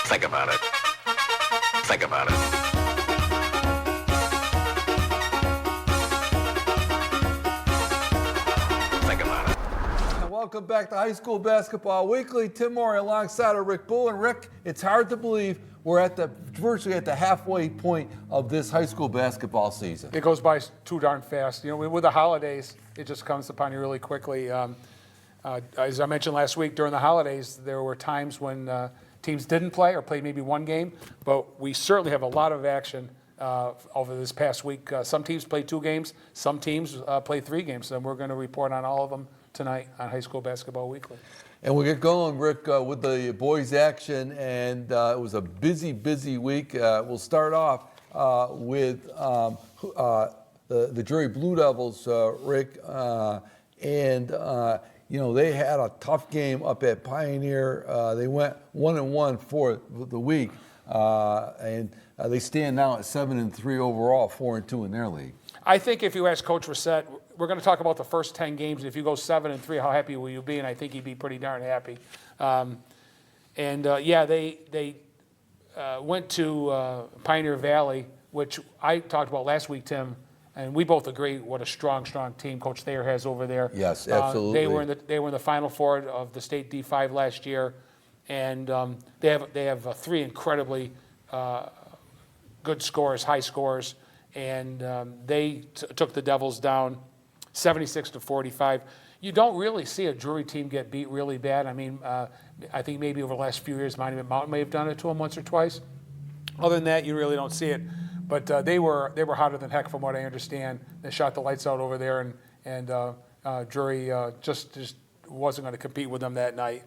Think about it. Think about it. Think about it. And welcome back to High School Basketball Weekly. Tim Maury alongside of Rick Bull. And Rick, it's hard to believe we're virtually at the halfway point of this high school basketball season. It goes by too darn fast. You know, with the holidays, it just comes upon you really quickly. As I mentioned last week, during the holidays, there were times when teams didn't play or played maybe one game, but we certainly have a lot of action over this past week. Some teams played 2 games, some teams played 3 games, and we're going to report on all of them tonight on High School Basketball Weekly. And we'll get going, Rick, with the boys' action, and it was a busy, busy week. We'll start off with the Drury Blue Devils, Rick, you know, they had a tough game up at Pioneer. They went 1-1 for the week, and they stand now at 7-3 overall, 4-2 in their league. I think if you ask Coach Reset, we're going to talk about the first 10 games. If you go 7-3, how happy will you be? And I think he'd be pretty darn happy. They went to Pioneer Valley, which I talked about last week, Tim, and we both agree what a strong, strong team Coach Thayer has over there. Yes, absolutely. They were in the Final Four of the state D5 last year, and they have 3 incredibly good scores, high scores, and they took the Devils down 76-45. You don't really see a Drury team get beat really bad. I mean, I think maybe over the last few years, Monument Mountain may have done it to them once or twice. Other than that, you really don't see it. But they were hotter than heck, from what I understand. They shot the lights out over there, and Drury just wasn't going to compete with them that night.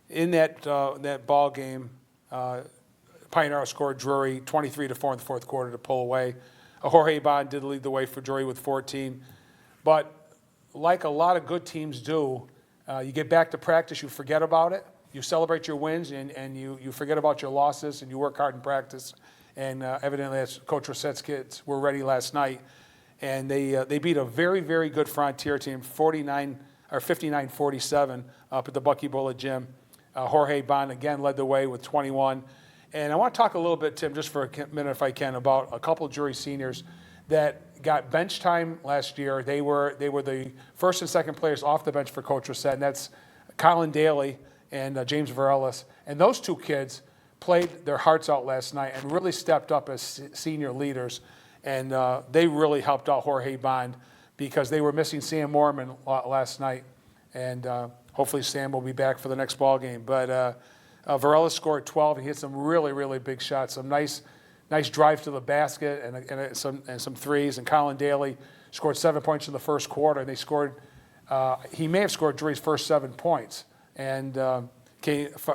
In that ball game, Pioneer scored Drury 23-4 in the fourth quarter to pull away. Jorge Bond did lead the way for Drury with 14. But like a lot of good teams do, you get back to practice, you forget about it. You celebrate your wins, and you forget about your losses, and you work hard in practice. And evidently, that's Coach Reset's kids were ready last night. And they beat a very, very good Frontier team, 59-47 up at the Bucky Bullet Gym. Jorge Bond again led the way with 21. And I want to talk a little bit, Tim, just for a minute if I can, about a couple of Drury seniors that got bench time last year. They were the first and second players off the bench for Coach Reset, and that's Colin Daly and James Varelis. And those 2 kids played their hearts out last night and really stepped up as senior leaders. And they really helped out Jorge Bond because they were missing Sam Moorman last night. And hopefully Sam will be back for the next ball game. But Varelis scored 12. He hit some really, really big shots, some nice drive to the basket and some threes. And Colin Daly scored 7 points in the first quarter. And they scored, he may have scored Drury's first 7 points. And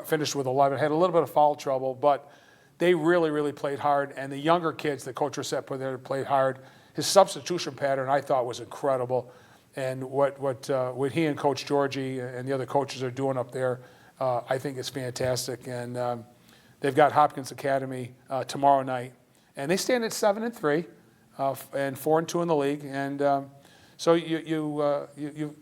finished with 11. Had a little bit of foul trouble, but they really, really played hard. And the younger kids that Coach Reset put there played hard. His substitution pattern, I thought, was incredible. And what he and Coach Georgie and the other coaches are doing up there, I think is fantastic. And they've got Hopkins Academy tomorrow night, and they stand at 7-3 and 4-2 in the league. And so you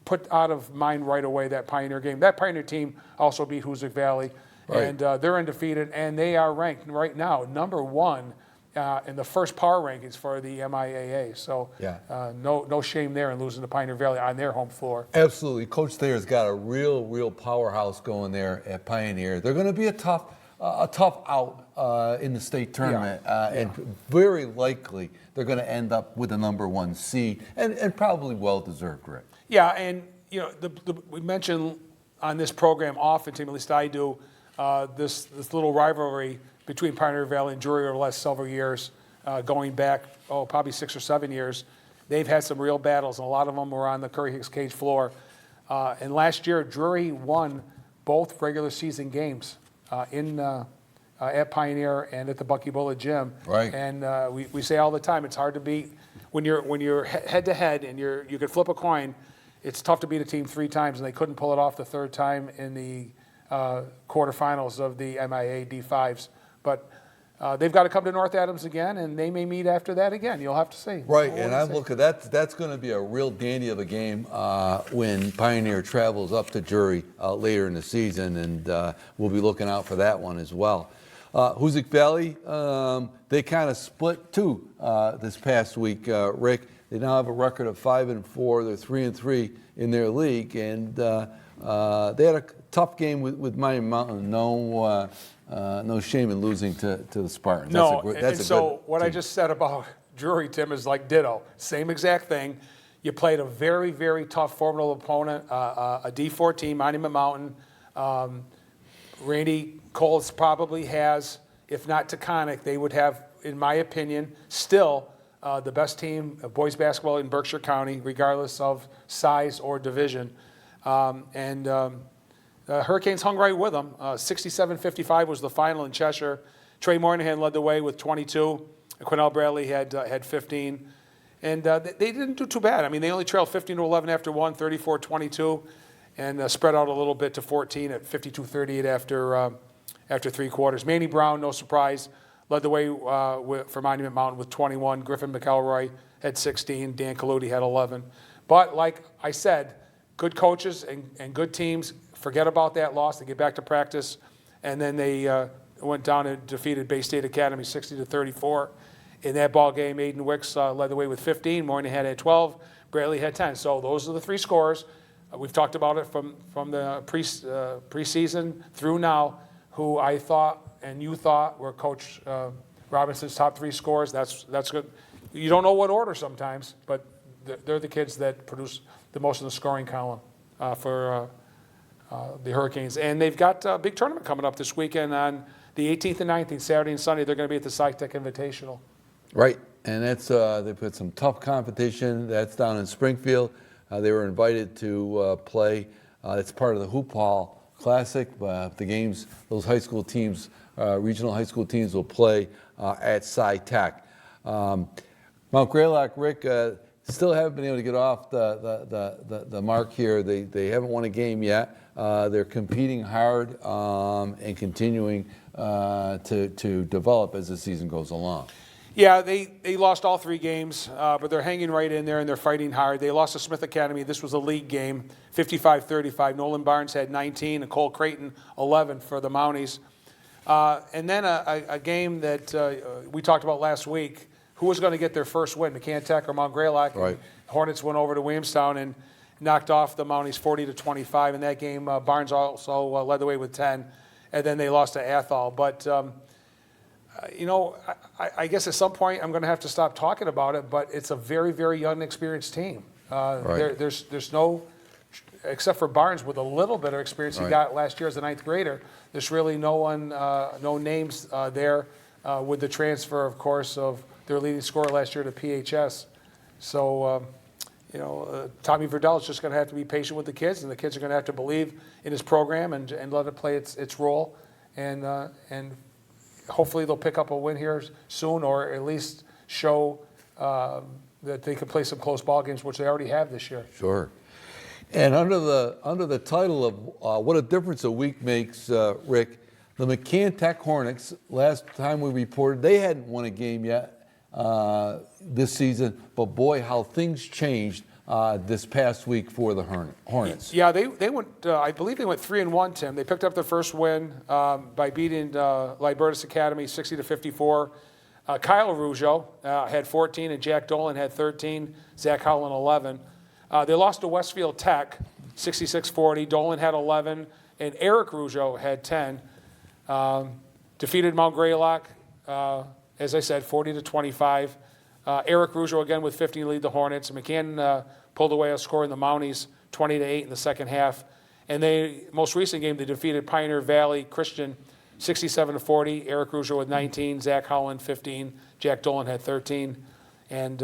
put out of mind right away that Pioneer game. That Pioneer team also beat Hoosick Valley, right. And they're undefeated, and they are ranked right now number 1 in the first power rankings for the MIAA. So no shame there in losing to Pioneer Valley on their home floor. Absolutely. Coach Thayer's got a real powerhouse going there at Pioneer. They're going to be a tough out in the state tournament, and very likely they're going to end up with a number 1 seed, and probably well-deserved, Rick. Yeah, and you know, we mentioned on this program often, Tim, at least I do, this little rivalry between Pioneer Valley and Drury over the last several years, going back, probably 6 or 7 years. They've had some real battles, and a lot of them were on the Curry Hicks Cage floor. And last year, Drury won both regular season games at Pioneer and at the Bucky Bullet Gym. Right. And we say all the time, it's hard to beat when you're head to head and you could flip a coin. It's tough to beat a team 3 times, and they couldn't pull it off the 3rd time in the quarterfinals of the MIA D5s. But they've got to come to North Adams again, and they may meet after that again. You'll have to see. Right, and I'm looking. That's going to be a real dandy of a game when Pioneer travels up to Drury later in the season, and we'll be looking out for that one as well. Hoosick Valley, they kind of split too this past week. Rick, they now have a record of 5-4. They're 3-3 in their league, and they had a tough game with Miami Mountain. No shame in losing to the Spartans. No, That's so what I team. just said about Drury, Tim, is like ditto. Same exact thing. You played a very, very tough, formidable opponent, a D4 team, Monument Mountain. Randy Coles probably has, if not Taconic, they would have, in my opinion, still the best team of boys basketball in Berkshire County, regardless of size or division. Hurricanes hung right with them. 67-55 was the final in Cheshire. Trey Moynihan led the way with 22. Quinnell Bradley had 15. And they didn't do too bad. I mean, they only trailed 15-11 after one, 34-22, and spread out a little bit to 14 at 52-38 after three quarters. Manny Brown, no surprise, led the way for Monument Mountain with 21. Griffin McElroy had 16. Dan Kaludi had 11. But like I said, good coaches and good teams forget about that loss. They get back to practice, and then they went down and defeated Bay State Academy 60-34. In that ball game, Aiden Wicks led the way with 15. Moynihan had 12. Bradley had 10. So those are the three scores. We've talked about it from the preseason through now, who I thought and you thought were Coach Robinson's top three scores. That's good. You don't know what order sometimes, but they're the kids that produce the most in the scoring column for the Hurricanes. And they've got a big tournament coming up this weekend on the 18th and 19th, Saturday and Sunday. They're going to be at the SciTech Invitational. Right, and that's they put some tough competition. That's down in Springfield. They were invited to play. It's part of the Hoop Hall Classic. The games, those high school teams, regional high school teams will play at SciTech. Mount Greylock, Rick, still haven't been able to get off the mark here. They haven't won a game yet. They're competing hard and continuing to develop as the season goes along. Yeah, they lost all three games, but they're hanging right in there and they're fighting hard. They lost to Smith Academy. This was a league game, 55-35. Nolan Barnes had 19 and Cole Creighton 11 for the Mounties. And then a game that we talked about last week, who was going to get their first win, McCann or Mount Greylock? Right. Hornets went over to Williamstown and knocked off the Mounties 40-25. In that game, Barnes also led the way with 10, and then they lost to Athol. But I guess at some point I'm going to have to stop talking about it, but it's a very, very young, experienced team. Right. There's no, except for Barnes with a little bit of experience he got last year as a ninth grader, there's really no names there with the transfer, of course, of their leading scorer last year to PHS. So, Tommy Verdell is just going to have to be patient with the kids, and the kids are going to have to believe in his program and let it play its role. And hopefully they'll pick up a win here soon, or at least show that they can play some close ball games, which they already have this year. Sure. And under the title of what a difference a week makes, Rick, the McCann Tech Hornets, last time we reported, they hadn't won a game yet this season, but boy, how things changed this past week for the Hornets. Yeah, they went. I believe they went 3-1. Tim, they picked up their first win by beating Libertas Academy 60-54. Kyle Rougeau had 14, and Jack Dolan had 13. Zach Howland 11. They lost to Westfield Tech 66-40. Dolan had 11, and Eric Rougeau had 10. Defeated Mount Greylock, as I said, 40-25. Eric Rougeau again with 15 lead the Hornets. McCann pulled away a score in the Mounties, 20-8 in the second half. And most recent game, they defeated Pioneer Valley Christian 67-40. Eric Rougeau with 19, Zach Howland 15, Jack Dolan had 13. And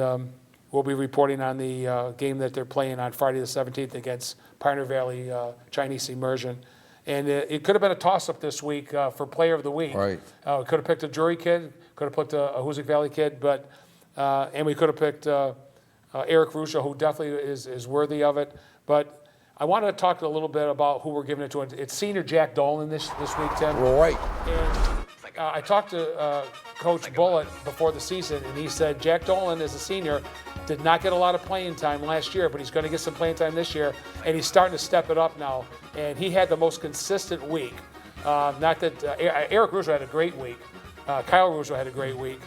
we'll be reporting on the game that they're playing on Friday the 17th against Pioneer Valley Chinese Immersion. And it could have been a toss-up this week for Player of the Week. Right. Could have picked a Drury kid, could have picked a Hoosick Valley kid, but and we could have picked Eric Rougeau, who definitely is worthy of it. But I wanted to talk a little bit about who we're giving it to. It's senior Jack Dolan this week, Tim. Well, right. And I talked to Coach Bullitt before the season, and he said Jack Dolan, as a senior, did not get a lot of playing time last year, but he's going to get some playing time this year, and he's starting to step it up now. And he had the most consistent week. Not that Eric Rougeau had a great week. Kyle Rougeau had a great week.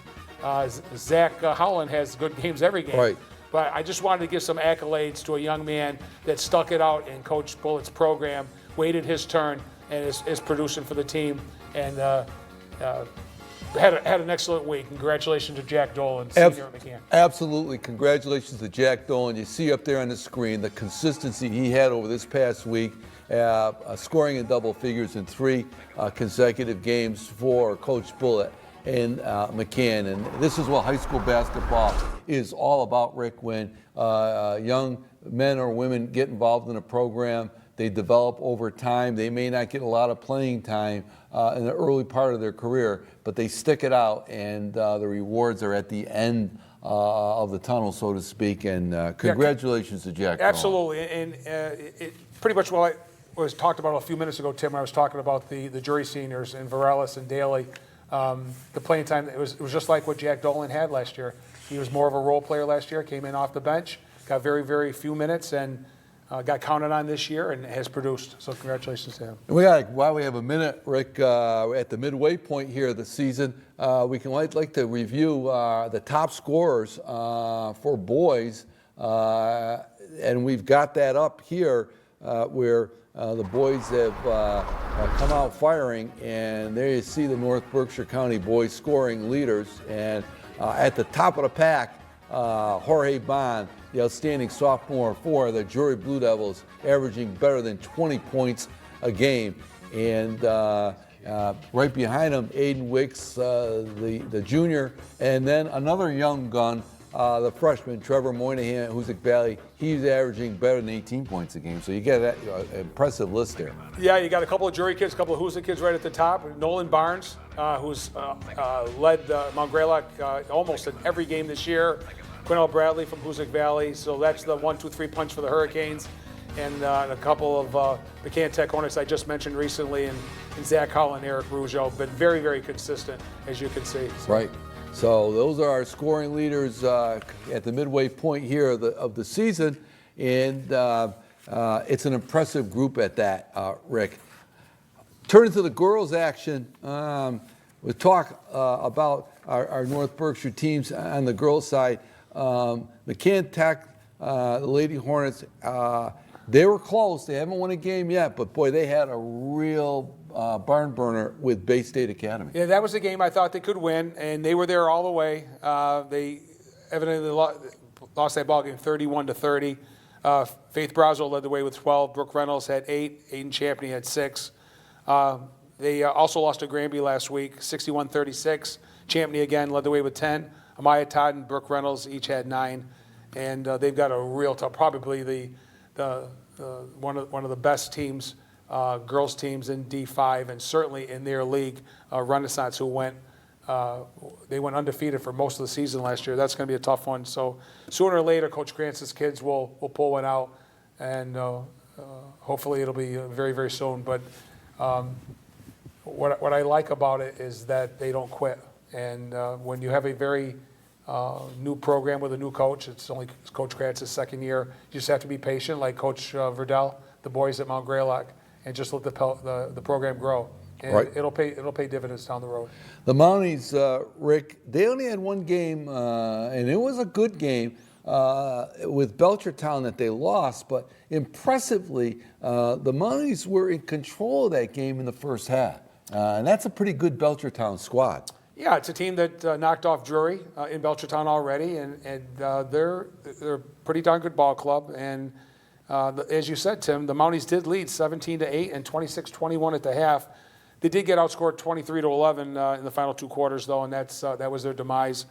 Zach Howland has good games every game. Right. But I just wanted to give some accolades to a young man that stuck it out in Coach Bullitt's program, waited his turn, and is producing for the team. And had an excellent week. Congratulations to Jack Dolan, senior at McCann. Absolutely. Congratulations to Jack Dolan. You see up there on the screen the consistency he had over this past week, scoring in double figures in 3 consecutive games for Coach Bullitt and McCann. And this is what high school basketball is all about, Rick, when young men or women get involved in a program. They develop over time. They may not get a lot of playing time in the early part of their career, but they stick it out, and the rewards are at the end of the tunnel, so to speak. And congratulations to Jack Dolan. Absolutely. And it pretty much what I was talked about a few minutes ago, Tim, when I was talking about the jury seniors and Varelis and Daly. The playing time, it was just like what Jack Dolan had last year. He was more of a role player last year, came in off the bench, got very, very few minutes, and got counted on this year and has produced. So congratulations to him. And while we have a minute, Rick, at the midway point here of the season, we can like to review the top scorers for boys, and we've got that up here where the boys have come out firing, and there you see the North Berkshire County boys scoring leaders, and at the top of the pack, Jorge Bond, the outstanding sophomore for the Drury Blue Devils, averaging better than 20 points a game. And right behind him, Aiden Wicks, the junior, and then another young gun, the freshman, Trevor Moynihan at Hoosick Valley. He's averaging better than 18 points a game. So you get an impressive list there. Yeah, you got a couple of jury kids, a couple of Hoosick kids right at the top. Nolan Barnes, who's led Mount Greylock almost in every game this year. Quinnell Bradley from Hoosick Valley. So that's the 1-2-3 punch for the Hurricanes. And a couple of McCann Tech Hornets I just mentioned recently, and Zach Howland, Eric Rougeau, been very, very consistent, as you can see. So. Right. So those are our scoring leaders at the midway point here of the season, and it's an impressive group at that, Rick. Turning to the girls' action, we talk about our North Berkshire teams on the girls' side. McCann Tech, the Lady Hornets, they were close. They haven't won a game yet, but boy, they had a real barn burner with Bay State Academy. Yeah, that was a game I thought they could win, and they were there all the way. They evidently lost that ball game 31-30. Faith Brazo led the way with 12. Brooke Reynolds had 8. Aiden Champney had 6. They also lost to Granby last week, 61-36. Champney again led the way with 10. Amaya Todd and Brooke Reynolds each had 9, and they've got a real tough, probably one of the best teams, girls teams in D5, and certainly in their league, Renaissance, who went undefeated for most of the season last year. That's going to be a tough one. So sooner or later, Coach Krantz's kids will pull one out, and hopefully it'll be very, very soon. But what I like about it is that they don't quit. And when you have a very new program with a new coach, it's only Coach Krantz's second year. You just have to be patient, like Coach Verdell, the boys at Mount Greylock, and just let the program grow. And right. It'll pay dividends down the road. The Mounties, Rick, they only had one game, and it was a good game with Belchertown that they lost. But impressively, the Mounties were in control of that game in the first half, and that's a pretty good Belchertown squad. Yeah, it's a team that knocked off Drury in Belchertown already, and they're a pretty darn good ball club. And as you said, Tim, the Mounties did lead 17-8 and 26-21 at the half. They did get outscored 23-11 in the final 2 quarters, though, and that was their demise.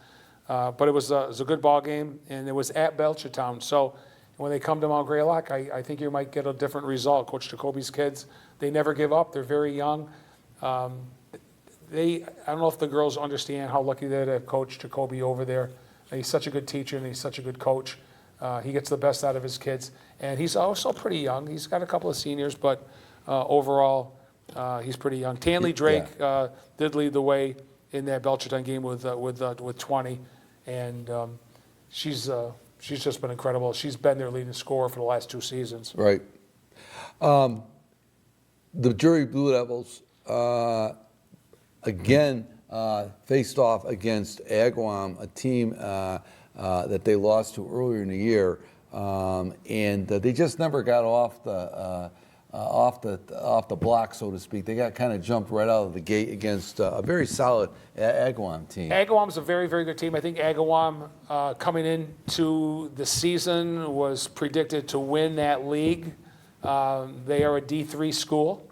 But it was a good ball game, and it was at Belchertown. So when they come to Mount Greylock, I think you might get a different result. Coach Jacoby's kids, they never give up. They're very young. I don't know if the girls understand how lucky they're to have Coach Jacoby over there. He's such a good teacher, and he's such a good coach. He gets the best out of his kids. And he's also pretty young. He's got a couple of seniors, but overall, He's pretty young. Tanley Drake did lead the way in that Belchertown game with 20, and she's just been incredible. She's been their leading scorer for the last 2 seasons. Right. The Drury Blue Devils, again, faced off against Agawam, a team that they lost to earlier in the year, and they just never got off the block, so to speak. They got kind of jumped right out of the gate against a very solid Agawam team. Agawam's a very, very good team. I think Agawam, coming into the season, was predicted to win that league. They are a D3 school.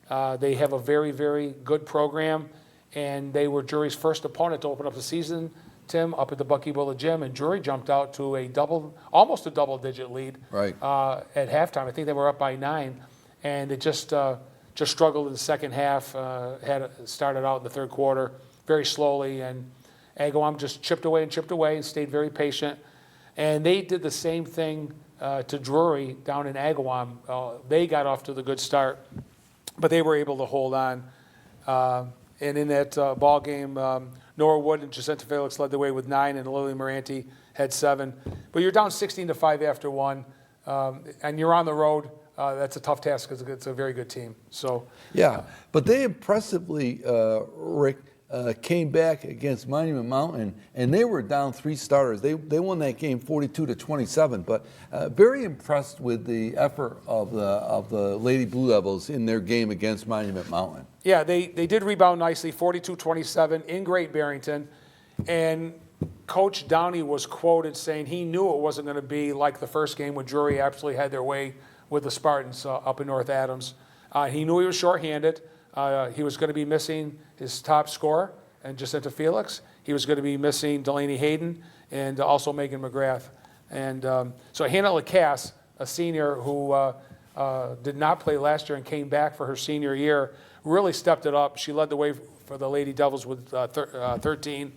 They have a very, very good program, and they were Drury's first opponent to open up the season, Tim, up at the Buckyball Gym, and Drury jumped out to almost a double-digit lead Right. At halftime. I think they were up by 9, and it just struggled in the second half. Started out in the third quarter very slowly, and Agawam just chipped away and stayed very patient. And they did the same thing to Drury down in Agawam. They got off to the good start, but they were able to hold on. And in that ball game, Nora Wood and Jacinta Felix led the way with 9, and Lily Moranti had 7. But you're down 16-5 after 1, and you're on the road. That's a tough task because it's a very good team. So Yeah, but they impressively, Rick, came back against Monument Mountain, and they were down 3 starters. They won that game 42-27. But very impressed with the effort of the Lady Blue Devils in their game against Monument Mountain. yeah, they did rebound nicely, 42-27 in Great Barrington, and Coach Downey was quoted saying he knew it wasn't going to be like the first game when Drury absolutely had their way with the Spartans up in North Adams. He knew he was shorthanded. He was going to be missing his top scorer, and Jacinta Felix. He was going to be missing Delaney Hayden and also Megan McGrath. And so Hannah Lacasse, a senior who did not play last year and came back for her senior year, really stepped it up. She led the way for the Lady Devils with 13.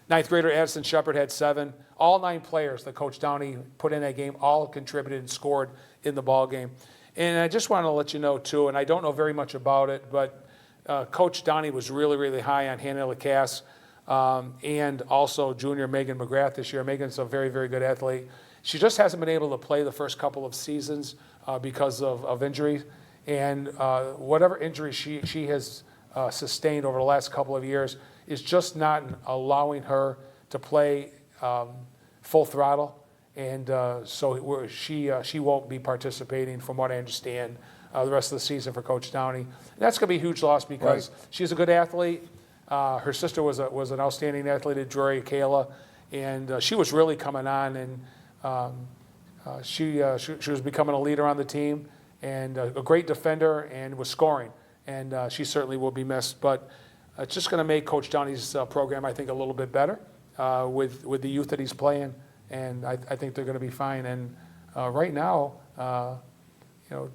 Ninth grader Addison Shepard had 7. All 9 players that Coach Downey put in that game all contributed and scored in the ball game. And I just want to let you know, too, and I don't know very much about it, but Coach Downey was really, really high on Hannah Lacasse and also junior Megan McGrath this year. Megan's a very, very good athlete. She just hasn't been able to play the first couple of seasons because of injuries. And whatever injury she has sustained over the last couple of years is just not allowing her to play full throttle. And so she won't be participating, from what I understand, the rest of the season for Coach Downey. And that's going to be a huge loss because she's a good athlete. Her sister was an outstanding athlete at Drury, Kayla, and she was really coming on, and she was becoming a leader on the team and a great defender and was scoring. And she certainly will be missed. But it's just going to make Coach Downey's program, I think, a little bit better with the youth that he's playing. And I think they're going to be fine. And right now,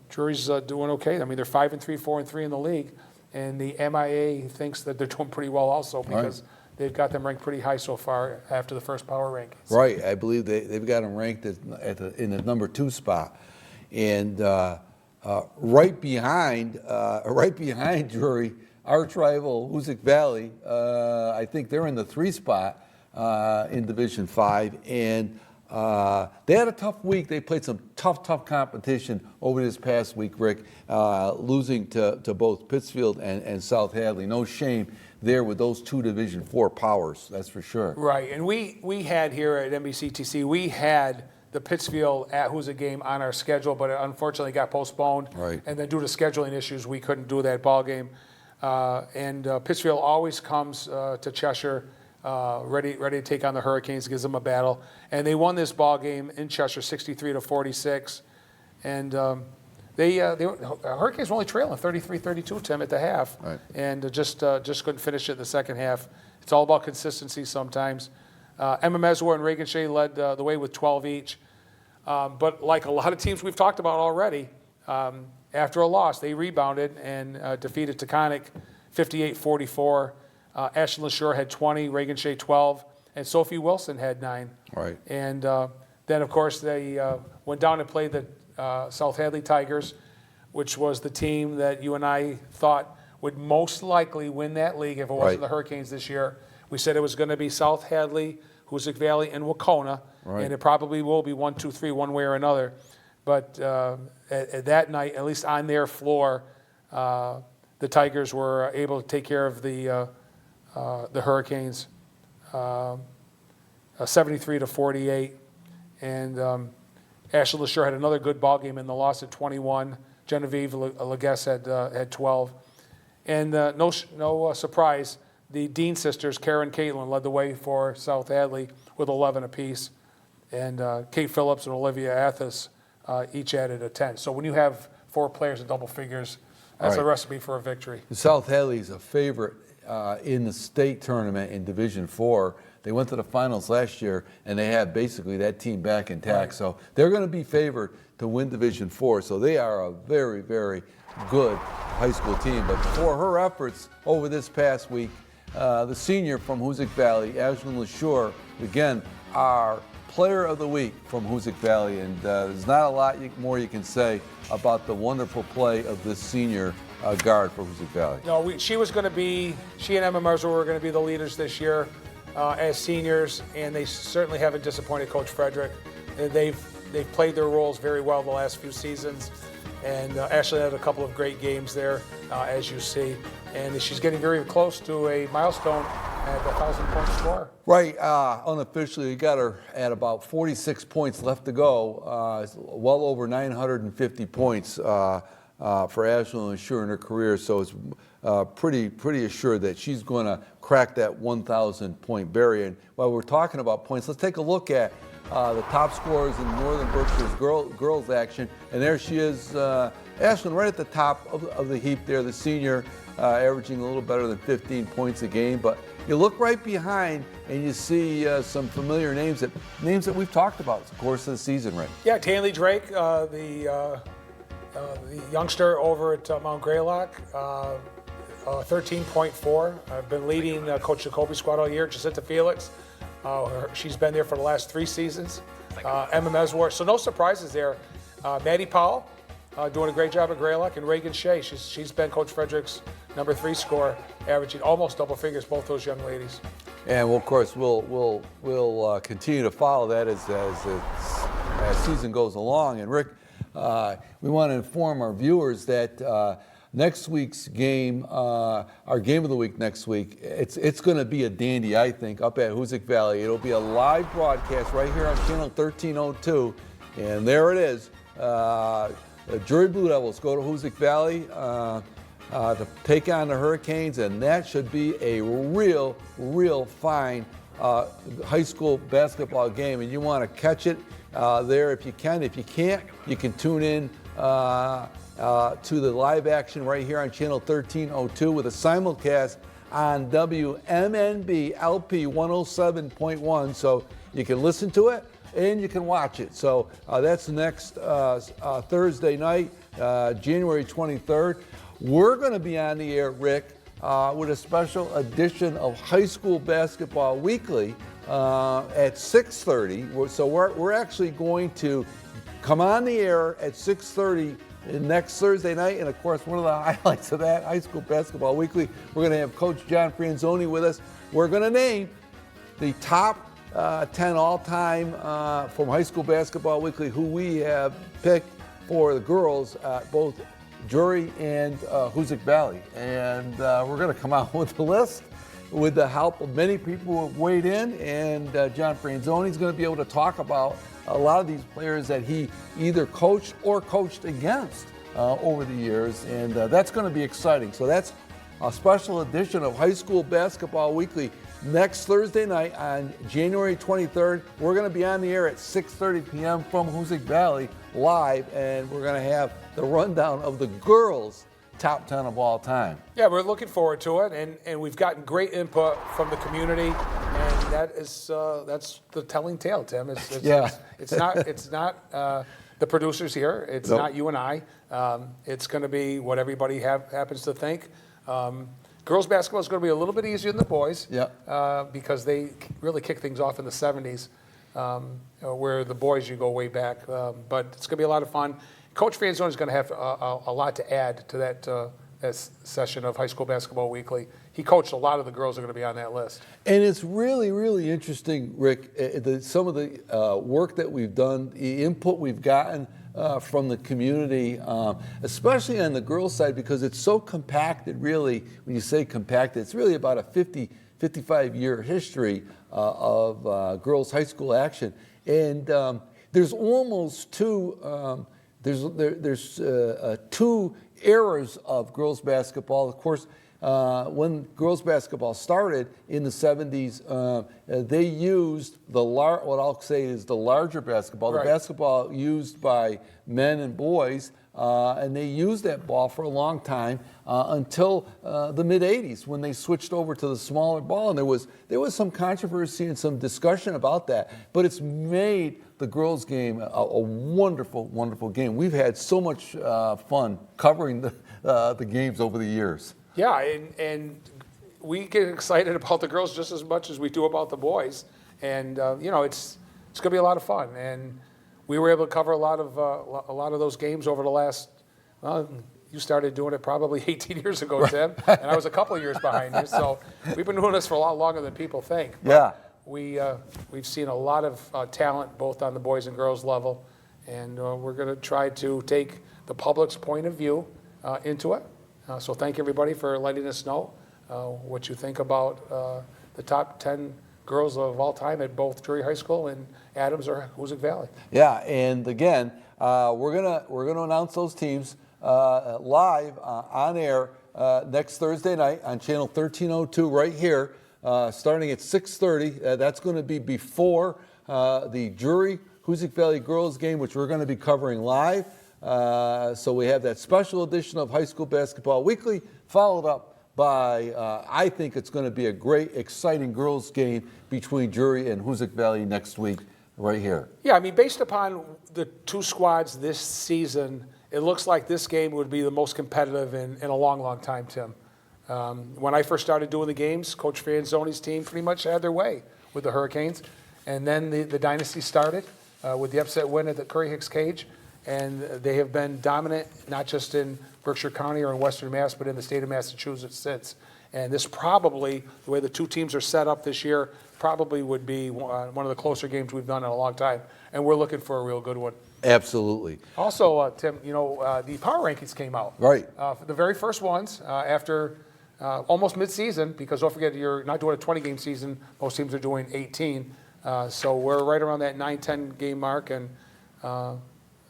Drury's doing okay. I mean, they're 5-3, 4-3 in the league, and the MIA thinks that they're doing pretty well also because they've got them ranked pretty high so far after the first power rankings. Right, I believe they've got them ranked in the number 2 spot, and right behind Drury, arch rival Hoosick Valley. I think they're in the 3 spot. In Division 5, and they had a tough week. They played some tough competition over this past week, Rick, losing to both Pittsfield and South Hadley. No shame there with those 2 Division 4 powers, that's for sure. Right, and we had here at NBCTC, we had the Pittsfield at Hoosick game on our schedule, but it unfortunately got postponed. Right. And then due to scheduling issues, we couldn't do that ball game. And Pittsfield always comes to Cheshire ready to take on the Hurricanes, gives them a battle. And they won this ball game in Cheshire 63-46. And Hurricanes were only trailing 33-32, Tim, at the half. Right. And just couldn't finish it in the second half. It's all about consistency sometimes. Emma Meswar and Reagan Shea led the way with 12 each. But like a lot of teams we've talked about already, after a loss, they rebounded and defeated Taconic 58-44. Ashton LaSure had 20, Reagan Shea 12, and Sophie Wilson had 9. Right. And then, of course, they went down and played the South Hadley Tigers. which was the team that you and I thought would most likely win that league if it wasn't Right. the Hurricanes this year. We said it was going to be South Hadley, Hoosick Valley, and Wacona, Right. and it probably will be 1, 2, 3, one way or another. But at that night, at least on their floor, the Tigers were able to take care of the Hurricanes, 73-48, and Ashley LaSure had another good ball game in the loss at 21. Genevieve Leguesse had 12, and no surprise, the Dean sisters, Kara and Caitlin, led the way for South Hadley with 11 apiece, and Kate Phillips and Olivia Athas each added a 10. So when you have 4 players in double figures, that's a Right. recipe for a victory. South Hadley is a favorite in the state tournament in Division IV. They went to the finals last year, and they have basically that team back intact. Right. So they're going to be favored to win Division IV. So they are a very, very good high school team. But for her efforts over this past week, the senior from Hoosick Valley, Ashlyn LaSure, again, our Player of the Week from Hoosick Valley. And there's not a lot more you can say about the wonderful play of this senior guard for Hoosick Valley. No, she and Emma Merzel were going to be the leaders this year as seniors, and they certainly haven't disappointed Coach Frederick. They've played their roles very well the last few seasons, and Ashley had a couple of great games there, as you see, and she's getting very close to a milestone at the 1,000-point score. Right, unofficially, you got her at about 46 points left to go. It's well over 950 points for Ashlyn LaSure in her career, so it's pretty assured that she's going to crack that 1,000-point barrier. And while we're talking about points, let's take a look at the top scorers in Northern Berkshire's girls action. And there she is, Ashlyn, right at the top of the heap there, the senior, averaging a little better than 15 points a game. But you look right behind and you see some familiar names that we've talked about the course of the season, right? Yeah, Tanley Drake, the youngster over at Mount Greylock, 13.4. I've been leading Coach Jacoby's squad all year. Jacinta Felix, she's been there for the last 3 seasons. Emma Meswar, so no surprises there. Maddie Powell, doing a great job at Greylock, and Reagan Shea, she's been Coach Frederick's number 3 scorer, averaging almost double figures, both those young ladies. And of course, we'll continue to follow that as season goes along. And Rick, we want to inform our viewers that next week's game, our game of the week next week, it's going to be a dandy, I think, up at Hoosick Valley. It'll be a live broadcast right here on channel 1302, and there it is. Drury Blue Devils go to Hoosick Valley to take on the Hurricanes, and that should be a real fine high school basketball game, and you want to catch it there if you can. If you can't, you can tune in to the live action right here on channel 1302 with a simulcast on WMNB LP 107.1, so you can listen to it and you can watch it. So that's next Thursday night, January 23rd. We're going to be on the air, Rick, with a special edition of High School Basketball Weekly at 6:30. So we're actually going to come on the air at 6:30 next Thursday night. And of course, one of the highlights of that, High School Basketball Weekly, we're going to have Coach John Franzoni with us. We're going to name the top 10 all-time from High School Basketball Weekly who we have picked for the girls, both Drury and Hoosick Valley. And we're going to come out with a list with the help of many people who have weighed in. And John Franzoni is going to be able to talk about a lot of these players that he either coached or coached against over the years. And that's going to be exciting. So that's a special edition of High School Basketball Weekly next Thursday night on January 23rd. We're going to be on the air at 6:30 p.m. from Hoosick Valley live, and we're going to have the rundown of the girls' top 10 of all time. Yeah, we're looking forward to it, and we've gotten great input from the community, and that's the telling tale, Tim. It's not the producers here. It's not you and I. It's going to be what everybody happens to think. Girls basketball is going to be a little bit easier than the boys, because they really kick things off in the 70s, where the boys, you go way back. But it's going to be a lot of fun. Coach Franzone is going to have a lot to add to that session of High School Basketball Weekly. He coached a lot of the girls that are going to be on that list. And it's really, really interesting, Rick, some of the work that we've done, the input we've gotten from the community, especially on the girls' side, because it's so compacted, really. When you say compacted, it's really about a 55-year history of girls' high school action. And there's almost two, there's two eras of girls' basketball. Of course, when girls basketball started in the 70s, they used what I'll say is the larger basketball, right. The basketball used by men and boys, and they used that ball for a long time until the mid-'80s when they switched over to the smaller ball. And there was some controversy and some discussion about that, but it's made the girls' game a wonderful, wonderful game. We've had so much fun covering the games over the years. Yeah, and we get excited about the girls just as much as we do about the boys, and it's going to be a lot of fun. And we were able to cover a lot of those games over the last. You started doing it probably 18 years ago, Tim, and I was a couple of years behind you. So we've been doing this for a lot longer than people think. Yeah. We've seen a lot of talent both on the boys and girls level, and we're going to try to take the public's point of view into it. So thank everybody for letting us know what you think about the top 10 girls of all time at both Drury High School and Adams or Hoosick Valley. Yeah, and again, we're gonna announce those teams live on air next Thursday night on channel 1302 right here, starting at 6:30. That's going to be before the Drury Hoosick Valley girls game, which we're going to be covering live. So we have that special edition of High School Basketball Weekly, followed up by, I think it's going to be a great, exciting girls game between Drury and Hoosick Valley next week, right here. Yeah, I mean, based upon the two squads this season, it looks like this game would be the most competitive in a long, long time, Tim. When I first started doing the games, Coach Franzone's team pretty much had their way with the Hurricanes. And then the dynasty started with the upset win at the Curry Hicks Cage. And they have been dominant, not just in Berkshire County or in Western Mass, but in the state of Massachusetts since. And this probably, the way the two teams are set up this year, probably would be one of the closer games we've done in a long time. And we're looking for a real good one. Absolutely. Also, Tim, the power rankings came out. Right. The very first ones after almost mid-season, because don't forget, you're not doing a 20-game season. Most teams are doing 18. So we're right around that 9-10 game mark. And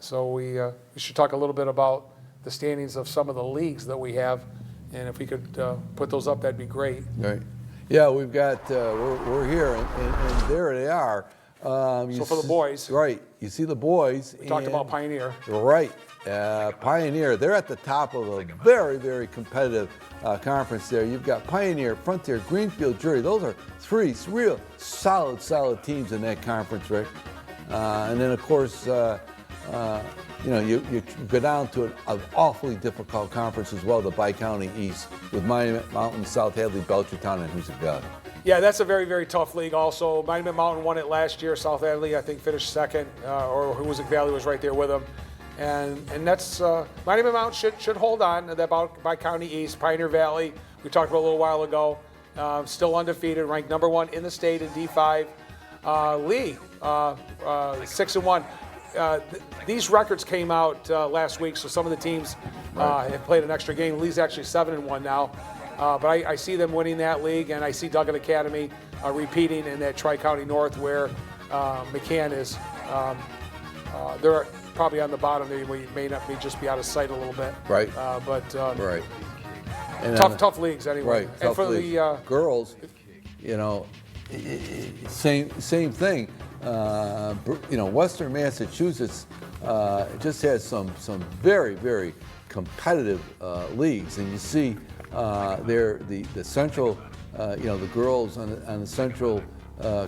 so we should talk a little bit about the standings of some of the leagues that we have, and if we could put those up, that'd be great. Right. Yeah, we've got we're here, and there they are. So for the boys, right? You see the boys. We talked about Pioneer. Right. Pioneer. They're at the top of a very, very competitive conference. There, you've got Pioneer, Frontier, Greenfield, Drury. Those are three real solid teams in that conference, Rick. And then of course. You go down to an awfully difficult conference as well, the Bi-County East, with Monument Mountain, South Hadley, Belchertown, and Hoosick Valley. Yeah, that's a very, very tough league also. Monument Mountain won it last year. South Hadley, I think, finished second, or Hoosick Valley was right there with them. And that's, Monument Mountain should hold on to that Bi-County East. Pioneer Valley, we talked about a little while ago, still undefeated, ranked number 1 in the state in D5. Lee, 6-1. These records came out last week, so some of the teams have played an extra game. Lee's actually 7-1 now, but I see them winning that league, and I see Duggan Academy repeating in that Tri-County North where McCann is. They're probably on the bottom. They may not just be out of sight a little bit. Right. Right. And tough leagues anyway. Right. And tough for leagues. the girls, same thing. Western Massachusetts just has some very, very competitive leagues, and you see there the central, the girls on the central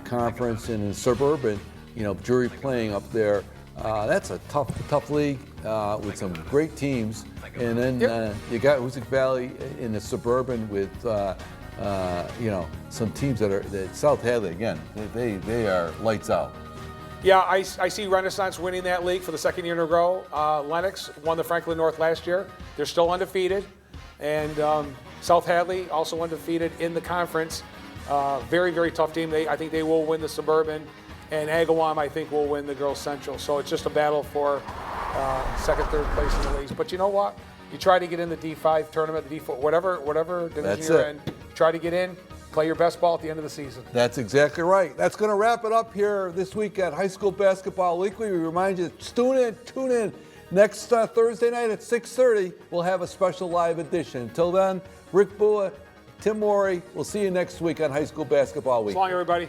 conference and in suburban, Drury playing up there. That's a tough league with some great teams, and then you got Hoosick Valley in the suburban with. Some teams that South Hadley again, they are lights out. Yeah, I see Renaissance winning that league for the second year in a row. Lennox won the Franklin North last year. They're still undefeated. And South Hadley also undefeated in the conference. Very, very tough team. I think they will win the Suburban. And Agawam, I think, will win the Girls Central. So it's just a battle for second, third place in the leagues. But you know what? You try to get in the D5 tournament, the D4, whatever division That's you're it. in. Try to get in. Play your best ball at the end of the season. That's exactly right. That's going to wrap it up here this week at High School Basketball Weekly. We remind you to tune in next Thursday night at 6:30. We'll have a special live edition. Until then, Rick Bua, Tim Morey. We'll see you next week on High School Basketball So Weekly. long, everybody.